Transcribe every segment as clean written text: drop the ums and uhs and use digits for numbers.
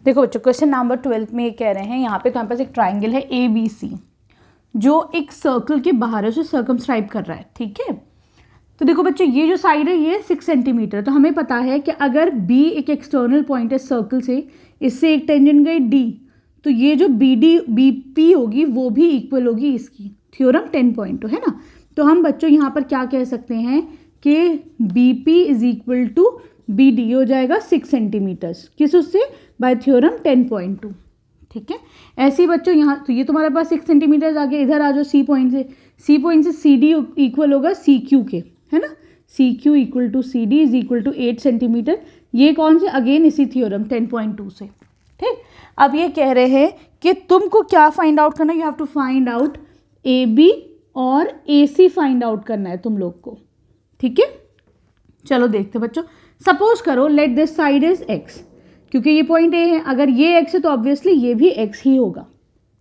देखो बच्चों question number 12 में ये कह रहे हैं, यहाँ पे हमारे पास एक ट्राइंगल है ABC जो एक सर्कल के बाहर से सर्कमस्क्राइब कर रहा है, ठीक है। तो देखो बच्चों ये जो साइड है ये 6 सेंटीमीटर, तो हमें पता है कि अगर B एक एक्सटर्नल पॉइंट है सर्कल से, इससे एक टेंजेंट गई D, तो ये जो BP होगी वो भी इक्वल होगी इसकी, थ्योरम 10.2 है ना। तो हम बच्चों यहाँ पर क्या कह सकते हैं कि BP is equal to BD हो जाएगा 6 सेंटीमीटर्स, किस उससे, बाय थ्योरम 10.2, ठीक है। ऐसे ही बच्चों यहाँ तो ये तुम्हारे पास 6 सेंटीमीटर आ गया, इधर आ जाओ C पॉइंट से CD इक्वल होगा CQ के, है ना। CQ equal to CD is equal to 8 centimetre, ये कौन से, अगेन इसी थ्योरम 10.2 से, ठीक। अब ये कह रहे हैं कि तुमको क्या फाइंड आउट करना है, you have to find out AB और AC फाइंड आउट करना है तुम लोग को, ठीक है। चलो देखते बच्चों, सपोज करो let this side is X, क्योंकि ये पॉइंट A है, अगर ये X है तो ऑब्वियसली ये भी X ही होगा,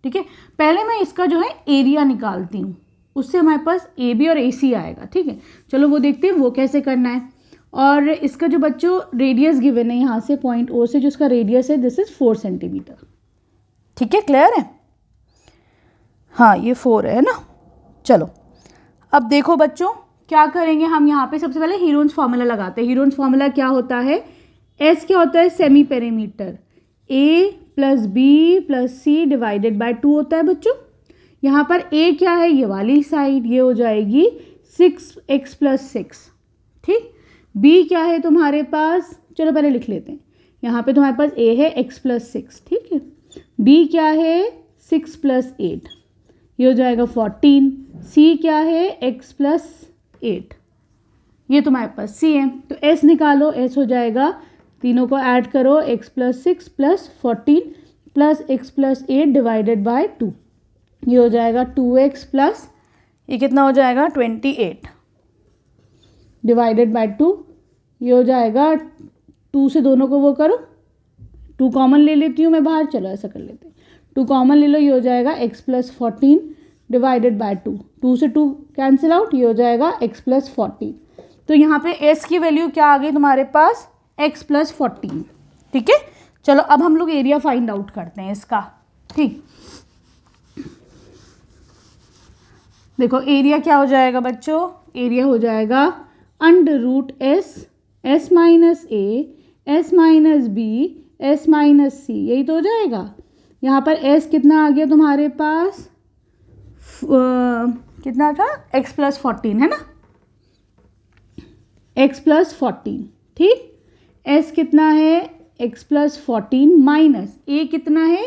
ठीक है। पहले मैं इसका जो है एरिया निकालती हूँ, उससे हमारे पास AB और AC आएगा, ठीक है। चलो वो देखते हैं वो कैसे करना है। और इसका जो बच्चों रेडियस गिवन है यहाँ से पॉइंट O से जो इसका रेडियस है दिस इज 4 सेंटीमीटर, ठीक है, क्लियर है। हाँ ये 4 है ना। चलो अब देखो बच्चों क्या करेंगे हम, यहाँ पे सबसे पहले हीरोन्स फार्मूला लगाते हैं। हीरोन्स फार्मूला क्या होता है, S क्या होता है, semi perimeter, A plus B plus C divided by 2 होता है बच्चों। यहाँ पर A क्या है, ये वाली साइड, ये हो जाएगी 6x प्लस 6, ठीक। B क्या है तुम्हारे पास, चलो पहले लिख लेते हैं, यहाँ पे तुम्हारे पास A है x प्लस 6, ठीक है। B क्या है 6 प्लस 8, ये हो जाएगा 14। C क्या है x प्लस 8, ये तुम्हारे पास C है। तो S निकालो, S हो जाएगा, तीनों को ऐड करो, x plus 6 plus 14 plus x plus 8 divided by 2, ये हो जाएगा 2x प्लस, ये कितना हो जाएगा 28 डिवाइडेड बाय 2, ये हो जाएगा 2 से दोनों को वो करो, 2 कॉमन ले लेती हूँ मैं बाहर, चलो ऐसा कर लेते हैं, 2 कॉमन ले लो, ये हो जाएगा x प्लस 14 डिवाइडेड बाय 2, 2 से 2 कैंसिल आउट, ये हो जाएगा x प्लस 14। तो यहाँ पे S की वैल्यू क्या आ गई तुम्हारे पास, x प्लस 14, ठीक है। चलो अब हम लोग एरिया फाइंड आउट करते हैं इसका, ठीक। देखो एरिया क्या हो जाएगा बच्चों, एरिया हो जाएगा under root S minus A S minus B S minus C, यही तो हो जाएगा। यहाँ पर S कितना आ गया तुम्हारे पास, कितना था, x प्लस 14 है ना, x प्लस 14, ठीक। S कितना है x प्लस 14 माइनस A कितना है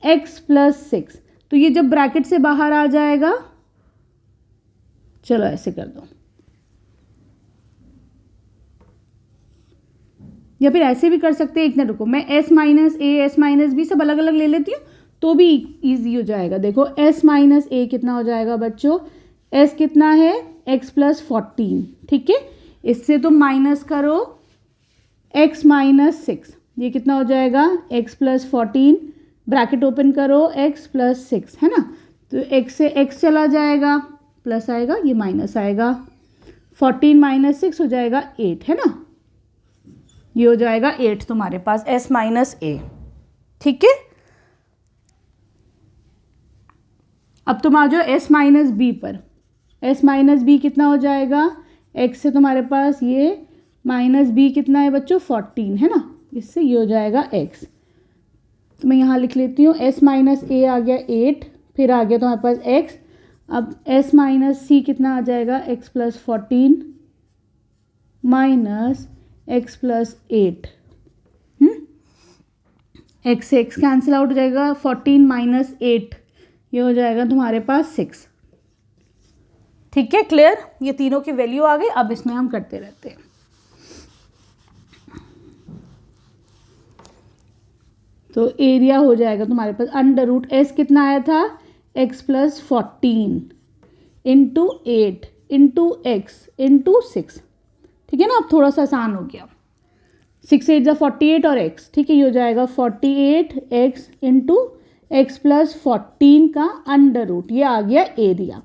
x प्लस 6, तो ये जब ब्रैकेट से बाहर आ जाएगा, चलो ऐसे कर दो, या फिर ऐसे भी कर सकते हैं, एक ना रुको, मैं S minus A S minus B सब अलग अलग ले लेती हूँ तो भी इजी हो जाएगा। देखो S माइनस A कितना हो जाएगा बच्चों, S कितना है x प्लस 14, ठीक है। इससे तुम माइनस करो x माइनस 6, ये कितना हो जाएगा x प्लस 14, ब्रैकेट ओपन करो x प्लस 6, है ना। तो x से x चला जाएगा, प्लस आएगा, ये माइनस आएगा, 14 माइनस 6 हो जाएगा 8, है ना, ये हो जाएगा 8 तुम्हारे पास S माइनस A, ठीक है। अब तुम आ जाओ S माइनस B पर, S माइनस B कितना हो जाएगा, x से तुम्हारे पास ये माइनस B कितना है बच्चों 14, है ना, इससे ये हो जाएगा x। तो मैं यहाँ लिख लेती हूँ S माइनस A आ गया 8, फिर आ गया तुम्हारे पास x, अब S माइनस C कितना आ जाएगा x plus 14 minus x plus 8, x से x कैंसिल आउट हो जाएगा, 14 माइनस 8, ये हो जाएगा तुम्हारे पास 6, ठीक है, क्लियर। ये तीनों की वैल्यू आ गई, अब इसमें हम करते रहते हैं। तो एरिया हो जाएगा तुम्हारे पास अंडर रूट S कितना आया था x plus 14 into 8 into x into 6, ठीक है ना। अब थोड़ा सा आसान हो गया, 6 8 जा 48 और x, ठीक है, ये हो जाएगा 48x इंटू x प्लस 14 का अंडर रूट, ये आ गया एरिया।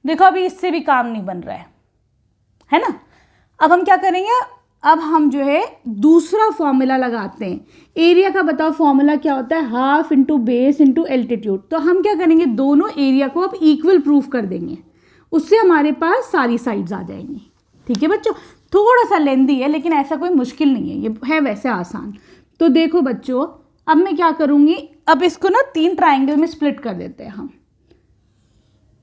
देखो अभी इससे भी काम नहीं बन रहा है ना। अब हम क्या करेंगे, अब हम जो है दूसरा फॉर्मूला लगाते हैं। एरिया का बताओ फॉर्मूला क्या होता है, half into base into altitude. तो हम क्या करेंगे, दोनों एरिया को अब इक्वल प्रूफ कर देंगे, उससे हमारे पास सारी साइड्स आ जाएंगी। ठीक है बच्चों, थोड़ा सा लेंदी है लेकिन ऐसा कोई मुश्किल नहीं है, ये है वैसे आसान। तो देखो बच्चों, अब मैं क्या करूँगी, अब इसको ना 3 ट्राइंगल में स्प्लिट कर देते हैं हम।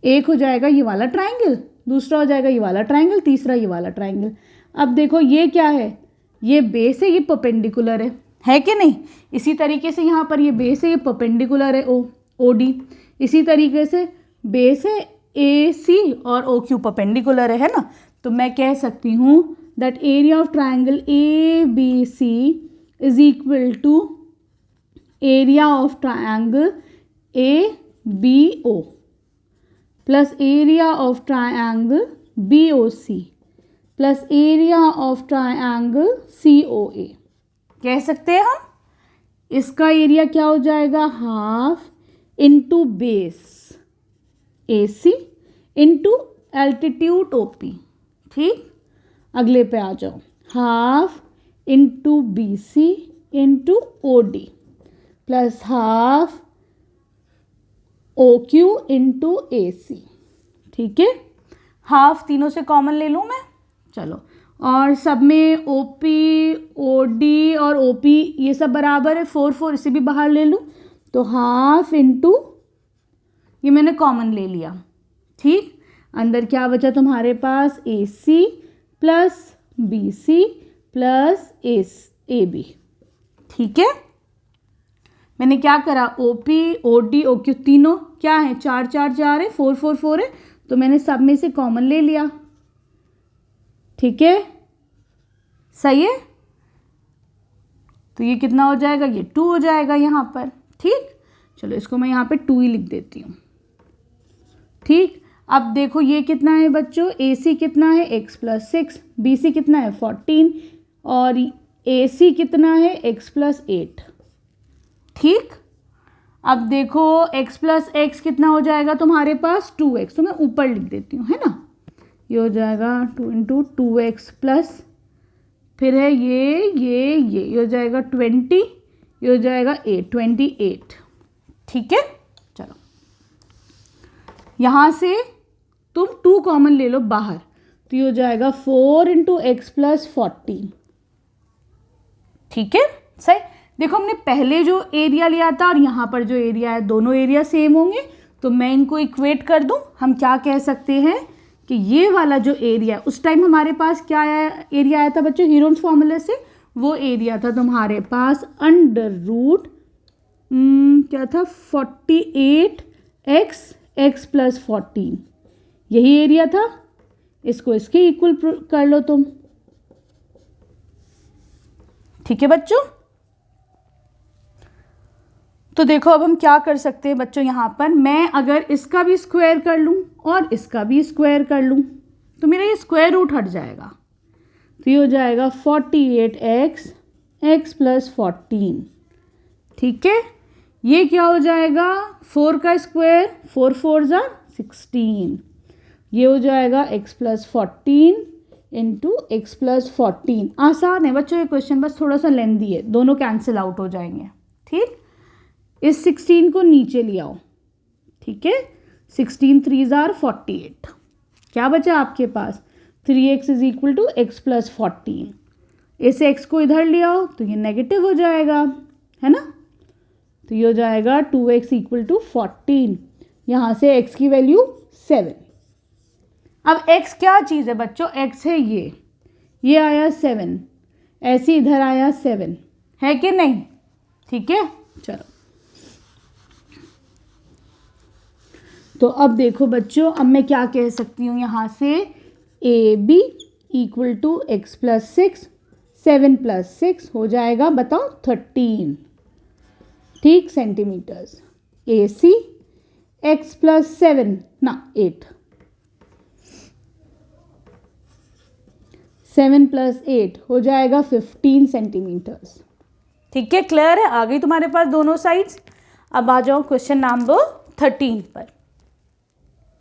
एक हो जाएगा ये वाला ट्राइंगल, दूसरा हो जाएगा ये वाला ट्राइंगल, तीसरा ये वाला ट्राइंगल। अब देखो ये क्या है, ये बेस है, ये परपेंडिकुलर है कि नहीं। इसी तरीके से यहाँ पर ये बेस है, ये परपेंडिकुलर है ओ डी। इसी तरीके से बेस है ए सी और ओ क्यू परपेंडिकुलर है ना। तो मैं कह सकती हूँ that area of triangle A B C is equal to area of triangle A B O plus area of triangle B O C plus area of triangle C O A. कह सकते हैं हम, इसका एरिया क्या हो जाएगा, half into base A C into altitude O P. ठीक, अगले पे आ जाओ, half into B C into O D plus half O Q into ए सी। ठीक है, हाफ तीनों से कॉमन ले लूँ मैं, चलो, और सब में ओ पी ओ डी और ओ पी ये सब बराबर है, 4 इसे भी बाहर ले लूँ, तो हाफ इंटू ये मैंने कॉमन ले लिया। ठीक, अंदर क्या बचा तुम्हारे पास, A C plus B C plus A B. ठीक है, मैंने क्या करा, O P O D O Q तीनों क्या है, 4 4 4 है, 4 4 4 है, तो मैंने सब में से कॉमन ले लिया। ठीक है, सही है। तो ये कितना हो जाएगा, ये 2 हो जाएगा यहाँ पर। ठीक, चलो इसको मैं यहाँ पे 2 ही लिख देती हूँ। ठीक, अब देखो ये कितना है बच्चों, ए सी कितना है, x प्लस 6, बी सी कितना है 14 और ए सी कितना है x प्लस 8। ठीक, अब देखो x प्लस एक्स कितना हो जाएगा तुम्हारे पास 2x, तो मैं ऊपर लिख देती हूँ, है ना। ये हो जाएगा 2 इंटू 2x प्लस, फिर है ये हो जाएगा 20, ये हो जाएगा 8 28। ठीक है, चलो यहाँ से तुम 2 कॉमन ले लो बाहर, तो ये हो जाएगा 4 इंटू एक्स प्लस 14। ठीक है, सही। देखो हमने पहले जो एरिया लिया था और यहाँ पर जो एरिया है, दोनों एरिया सेम होंगे, तो मैं इनको इक्वेट कर दूँ। हम क्या कह सकते हैं कि ये वाला जो एरिया, उस टाइम हमारे पास क्या आया, एरिया आया था बच्चों हीरोन्स फॉर्मूले से, वो एरिया था तुम्हारे पास अंडर रूट क्या था 48x प्लस 14, यही एरिया था। इसको इसके इक्वल कर लो तुम। ठीक है बच्चों, तो देखो अब हम क्या कर सकते हैं बच्चों, यहाँ पर मैं अगर इसका भी स्क्वायर कर लूँ और इसका भी स्क्वायर कर लूँ तो मेरा ये स्क्वायर रूट हट जाएगा, तो ये हो जाएगा 48x प्लस 14। ठीक है, ये क्या हो जाएगा, 4 का स्क्वायर 4 4 ज़ा 16, ये हो जाएगा x plus 14 into x plus 14। आसान है बच्चों ये क्वेश्चन, बस थोड़ा सा लेंदी है, दोनों कैंसिल आउट हो जाएंगे। ठीक, इस 16 को नीचे ले आओ। ठीक है, 16 3 ज़ार 48, क्या बचा आपके पास 3x is equal to x plus 14। इस x को इधर ले आओ तो ये नेगेटिव हो जाएगा, है ना, तो ये हो जाएगा 2x इक्वल टू 14। यहाँ से x की वैल्यू 7। अब x क्या चीज़ है बच्चों, x है ये आया 7, ऐसे इधर आया 7, है कि नहीं। ठीक है, चलो तो अब देखो बच्चों, अब मैं क्या कह सकती हूँ यहाँ से, A B equal to x plus 6, 7 plus 6 हो जाएगा बताओ 13। ठीक, centimetres. A C x plus 7 ना 8, 7 प्लस 8 हो जाएगा 15 सेंटीमीटर्स। ठीक है, क्लियर है, आ गई तुम्हारे पास दोनों साइड्स। अब आ जाओ क्वेश्चन नंबर 13 पर।